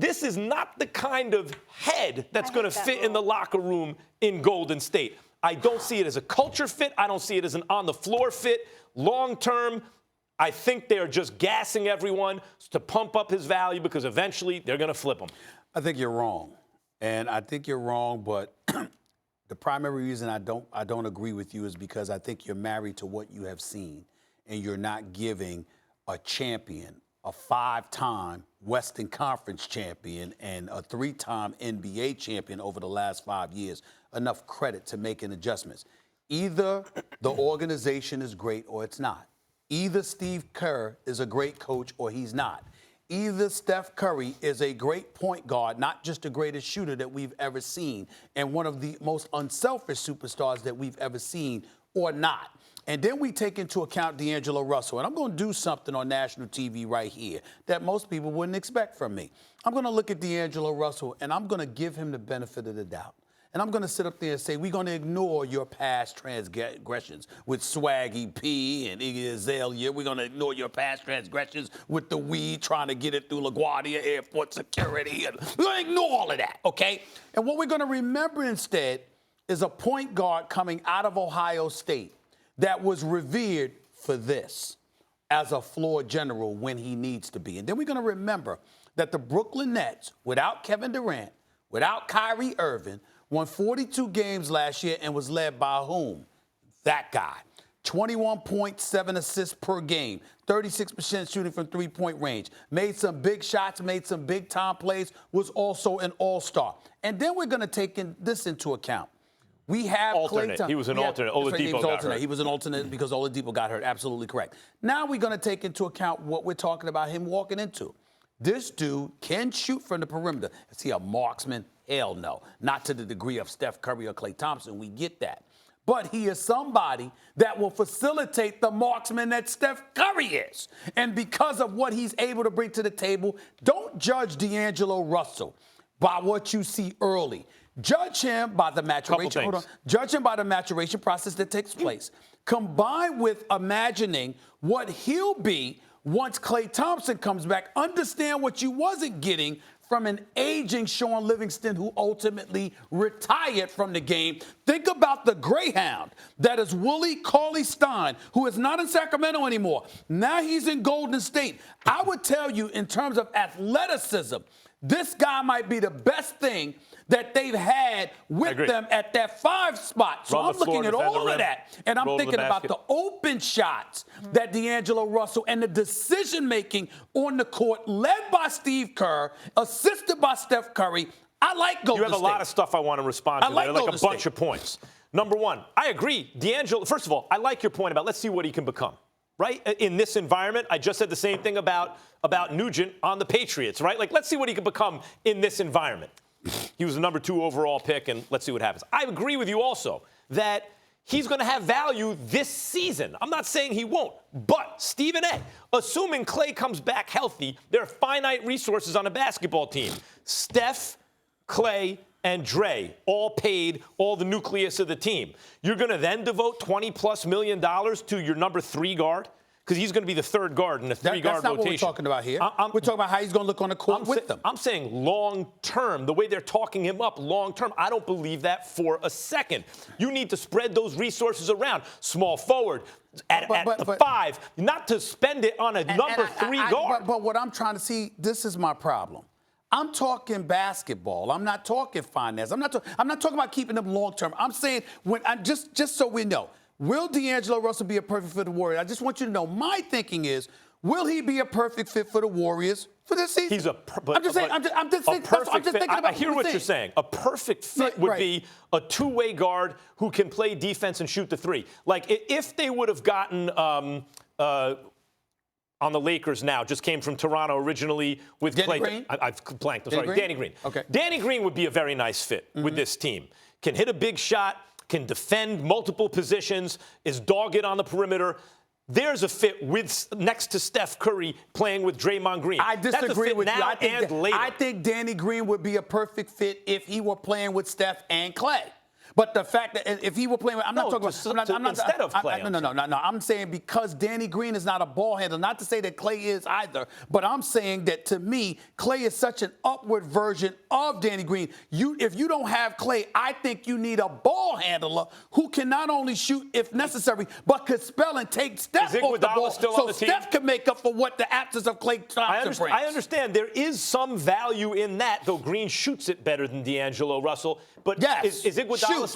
This is not the kind of head that's going to fit in the locker room in Golden State. I don't see it as a culture fit. I don't see it as an on-the-floor fit. Long-term, I think they're just gassing everyone to pump up his value because eventually they're going to flip him. I think you're wrong. And I think you're wrong, but the primary reason I don't agree with you is because I think you're married to what you have seen, and you're not giving a champion, a 5-time Western Conference champion and a 3-time NBA champion over the last 5 years, enough credit to making adjustments. Either the organization is great or it's not. Either Steve Kerr is a great coach or he's not. Either Steph Curry is a great point guard, not just the greatest shooter that we've ever seen, and one of the most unselfish superstars that we've ever seen, or not. And then we take into account D'Angelo Russell. And I'm going to do something on national TV right here that most people wouldn't expect from me. I'm going to look at D'Angelo Russell, and I'm going to give him the benefit of the doubt. And I'm going to sit up there and say, we're going to ignore your past transgressions with Swaggy P and Iggy Azalea. We're going to ignore your past transgressions with the weed trying to get it through LaGuardia Airport security. And we're going to ignore all of that, okay? And what we're going to remember instead is a point guard coming out of Ohio State that was revered for this as a floor general when he needs to be. And then we're going to remember that the Brooklyn Nets, without Kevin Durant, without Kyrie Irving, won 42 games last year and was led by whom? That guy. 21.7 assists per game, 36% shooting from three-point range, made some big shots, made some big-time plays, was also an all-star. And then we're going to take this into account. We have alternate. He was an alternate. Oladipo got hurt. He was an alternate because Oladipo got hurt. Absolutely correct. Now we're going to take into account what we're talking about him walking into. This dude can shoot from the perimeter. Is he a marksman? Hell no. Not to the degree of Steph Curry or Klay Thompson. We get that. But he is somebody that will facilitate the marksman that Steph Curry is. And because of what he's able to bring to the table, don't judge D'Angelo Russell by what you see early. Judge him by the maturation. Hold on. Judge him by the maturation process that takes place. Combined with imagining what he'll be once Klay Thompson comes back. Understand what you wasn't getting from an aging Sean Livingston who ultimately retired from the game. Think about the Greyhound that is Willie Cauley-Stein, who is not in Sacramento anymore. Now he's in Golden State. I would tell you, in terms of athleticism, this guy might be the best thing that they've had with them at that 5 spot. So I'm looking at all of that, and I'm thinking about the open shots that D'Angelo Russell and the decision-making on the court, led by Steve Kerr, assisted by Steph Curry. I like Golden State. You have a lot of stuff I want to respond to. I like a bunch of points. Number one, I agree. D'Angelo, first of all, I like your point about let's see what he can become. Right? In this environment, I just said the same thing about Nugent on the Patriots, right? Like, let's see what he can become in this environment. He was the number 2 overall pick, and let's see what happens. I agree with you also that he's going to have value this season. I'm not saying he won't, but Stephen A., assuming Klay comes back healthy, there are finite resources on a basketball team. Steph, Klay, and Dre, all paid, all the nucleus of the team. You're going to then devote $20+ million to your number 3 guard? Because he's going to be the 3rd guard in the 3-guard rotation. That's not what we're talking about here. We're talking about how he's going to look on the court with them. I'm saying long-term, the way they're talking him up long-term, I don't believe that for a second. You need to spread those resources around. Small forward, at the 5, not to spend it on a number 3 guard. But what I'm trying to see, this is my problem. I'm talking basketball. I'm not talking finance. I'm not talking about keeping them long-term. I'm saying, just so we know, will D'Angelo Russell be a perfect fit for the Warriors? I just want you to know my thinking is, will he be a perfect fit for the Warriors for this season? He's I'm just saying. I'm just thinking about. I hear what you're saying. A perfect fit would be a 2-way guard who can play defense and shoot the 3. Like if they would have gotten on the Lakers now, just came from Toronto originally with Danny Klay. Green? I've blanked. I'm sorry, Danny Green. Okay. Danny Green would be a very nice fit with this team. Can hit a big shot, can defend multiple positions, is dogged on the perimeter. There's a fit next to Steph Curry playing with Draymond Green. I disagree with you. I think Danny Green would be a perfect fit if he were playing with Steph and Klay. But the fact that if he were playing, I'm not talking about instead of Clay. No. I'm saying because Danny Green is not a ball handler. Not to say that Clay is either, but I'm saying that to me, Clay is such an upward version of Danny Green. If you don't have Clay, I think you need a ball handler who can not only shoot if necessary, but could spell and take Steph off the ball, so Steph can make up for what the absence of Clay Thompson brings. I understand there is some value in that, though Green shoots it better than D'Angelo Russell. But yes, is Iguodala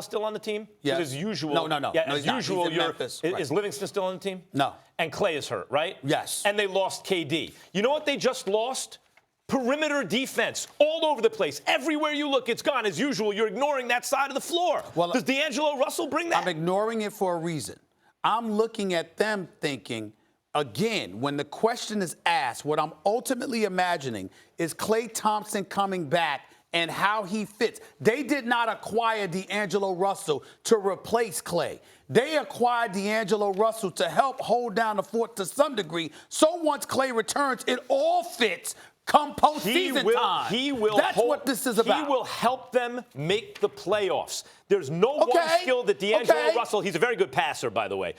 still on the team? Yes. As usual. No. Yeah, as usual, is Livingston still on the team? No. And Clay is hurt, right? Yes. And they lost KD. You know what they just lost? Perimeter defense all over the place. Everywhere you look, it's gone. As usual, you're ignoring that side of the floor. Well, does D'Angelo Russell bring that? I'm ignoring it for a reason. I'm looking at them thinking, again, when the question is asked, what I'm ultimately imagining is Klay Thompson coming back and how he fits. They did not acquire D'Angelo Russell to replace Klay. They acquired D'Angelo Russell to help hold down the fort to some degree. So once Klay returns, it all fits. Come postseason time. That's what this is about. He will help them make the playoffs. There's no one skill that D'Angelo Russell, he's a very good passer, by the way.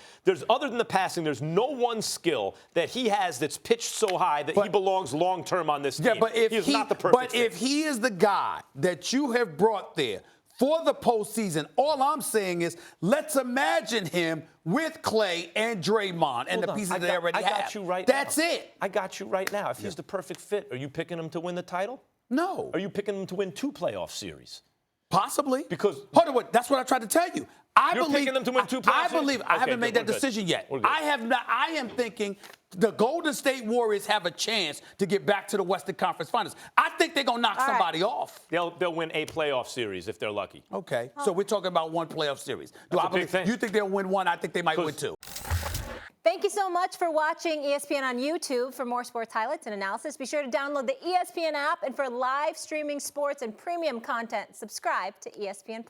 Other than the passing, there's no one skill that he has that's pitched so high that he belongs long-term on this team. Yeah, but if he is the guy that you have brought there for the postseason, all I'm saying is let's imagine him with Klay and Draymond and the pieces they already have. I got you right now. That's it. I got you right now. If he's the perfect fit, are you picking him to win the title? No. Are you picking him to win 2 playoff series? Possibly. Because hold on, that's what I tried to tell you. You're picking them to win 2 playoff series? I haven't made that decision yet. I have not. I am thinking the Golden State Warriors have a chance to get back to the Western Conference Finals. I think they're going to knock somebody off. They'll win a playoff series if they're lucky. Okay. So we're talking about 1 playoff series. You think they'll win 1? I think they might win 2. Thank you so much for watching ESPN on YouTube. For more sports highlights and analysis, be sure to download the ESPN app. And for live streaming sports and premium content, subscribe to ESPN+.